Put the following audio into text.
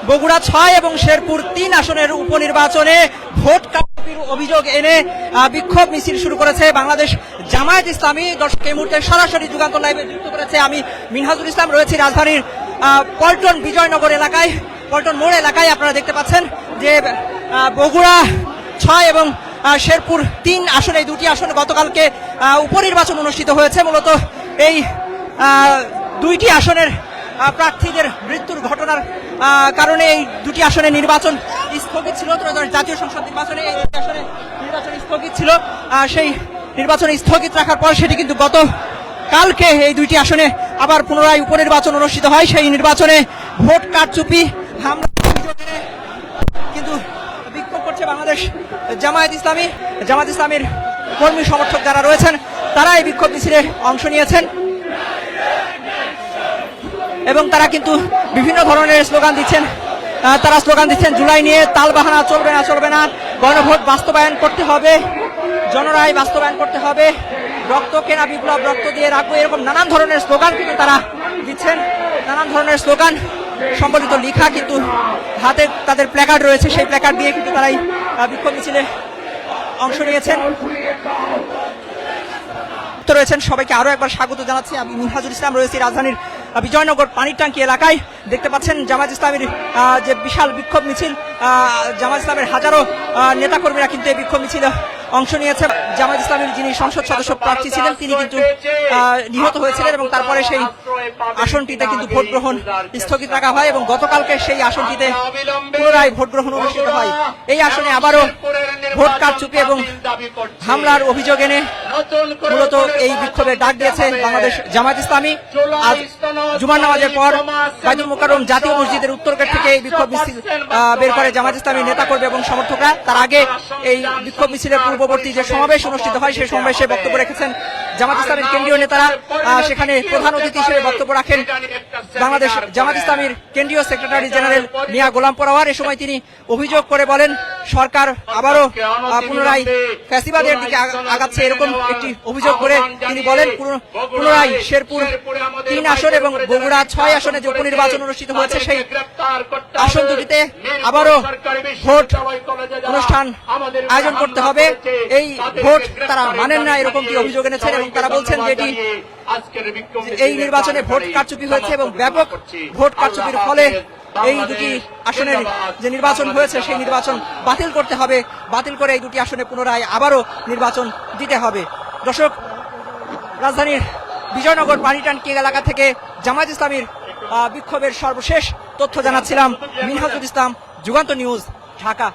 বগুড়া 6 এবং শেরপুর 3 আসনের উপনির্বাচনে ভোট কারচুপির অভিযোগ এনে বিক্ষোভ মিছিল শুরু করেছে বাংলাদেশ জামায়াত ইসলামী। দর্শক এই মুহূর্তে সরাসরি যুগান্তর লাইভে যুক্ত করেছে আমি মিনহাজুল ইসলাম, রয়েছি রাজধানীর পল্টন বিজয়নগর এলাকায়, পল্টন মোড় এলাকায়। আপনারা দেখতে পাচ্ছেন যে বগুড়া 6 এবং শেরপুর 3 আসনে, এই দুটি আসনে গতকালকে উপনির্বাচন অনুষ্ঠিত হয়েছে। মূলত এই দুইটি আসনের প্রার্থীদের মৃত্যুর ঘটনার কারণে এই দুটি আসনে নির্বাচন স্থগিত ছিল। জাতীয় সংসদ নির্বাচনে এই দুটি আসনে নির্বাচন স্থগিত ছিল। সেই নির্বাচন স্থগিত রাখার পর সেটি কিন্তু গতকালকে এই দুইটি আসনে আবার পুনরায় উপনির্বাচন অনুষ্ঠিত হয়। সেই নির্বাচনে ভোট কারচুপি হামলা কিন্তু বিক্ষোভ করছে বাংলাদেশ জামায়াত ইসলামী। জামায়াত ইসলামীর কর্মী সমর্থক যারা রয়েছেন তারা এই বিক্ষোভ মিছিলে অংশ নিয়েছেন এবং তারা কিন্তু বিভিন্ন ধরনের স্লোগান দিচ্ছেন। তারা স্লোগান দিচ্ছেন জুলাই নিয়ে তালবাহানা চলবে না, চলবে না, গণভোট বাস্তবায়ন করতে হবে, জনরায় বাস্তবায়ন করতে হবে, রক্ত কেনা বিপ্লব, রক্ত দিয়ে রাখবো, এরকম নানান ধরনের স্লোগান কিন্তু তারা দিচ্ছেন। নানান ধরনের স্লোগান সম্বলিত লেখা কিন্তু হাতে তাদের প্ল্যাকার্ড রয়েছে, সেই প্ল্যাকার্ড দিয়ে কিন্তু তারাই বিক্ষোভ মিছিলে অংশ নিয়েছেন। রয়েছেন সবাইকে আরো একবার স্বাগত জানাচ্ছি। আমি মিনহাজুল ইসলাম, রয়েছি রাজধানীর বিজয়নগর পানির ট্যাঙ্কি এলাকায়। দেখতে পাচ্ছেন জামায়াত ইসলামীর যে বিশাল বিক্ষোভ মিছিল, জামায়াত ইসলামের হাজারো নেতাকর্মীরা কিন্তু এই বিক্ষোভ মিছিলে অংশ নিয়েছে। জামায়াত ইসলামীর যিনি সংসদ সদস্য প্রার্থী ছিলেন তিনি কিন্তু নিহত হয়েছিলেন এবং তারপরে সেই আসনটিতে কিন্তু ভোট গ্রহণ স্থগিত রাখা হয় এবং গতকালকে সেই আসনটিতে পুনরায় ভোট গ্রহণ অনুষ্ঠিত হয়। এই আসনে আবারও ভোট কারচুপি এবং হামলার অভিযোগ এনে মূলত এই বিক্ষোভে ডাক দিয়েছে বাংলাদেশ জামায়াত ইসলামী। আজ জুমার নামাজের পর বাইতুল মোকাররম জাতীয় মসজিদের উত্তর গেট থেকে এই বিক্ষোভ মিছিল বের করে জামায়াত ইসলামীর নেতাকর্মী এবং সমর্থকরা। তার আগে এই বিক্ষোভ মিছিলের পূর্ববর্তী যে সমাবেশ অনুষ্ঠিত হয় সেই সমাবেশে বক্তব্য রেখেছেন জামায়াত ইসলামীর কেন্দ্রীয় নেতারা। সেখানে প্রধান অতিথি হিসেবে বক্তব্য রাখেন বাংলাদেশ জামায়াত ইসলামীর কেন্দ্রীয় সেক্রেটারি জেনারেল মিয়া গোলাম পরোয়ার। এ সময় তিনি অভিযোগ করে বলেন সরকার আবারও পুনরায় ফ্যাসিবাদের দিকে আগাচ্ছে, এরকম একটি অভিযোগ করে তিনি বলেন পুনরায় শেরপুর 3 আসন এবং বগুড়া 6 আসনে যে উপনির্বাচন অনুষ্ঠিত হয়েছে সেই আসন দুটিতে আবারও ভোট অনুষ্ঠান আয়োজন করতে হবে। এই ভোট তারা মানেন না, এরকম কি অভিযোগ এনেছেন এবং তারা বলছেন যে এটি এই নির্বাচনে ভোট কারচুপি হয়েছে এবং ব্যাপক ভোট কারচুপির ফলে এই দুটি আসনের যে নির্বাচন হয়েছে সেই নির্বাচন বাতিল করতে হবে, বাতিল করে এই দুটি আসনে পুনরায় আবারও নির্বাচন দিতে হবে। দর্শক, রাজধানীর বিজয়নগর পানি ট্যাঙ্কি এলাকা থেকে জামায়াত ইসলামীর বিক্ষোভের সর্বশেষ তথ্য জানাচ্ছিলাম। মিনহাজুল ইসলাম, যুগান্তর নিউজ, ঢাকা।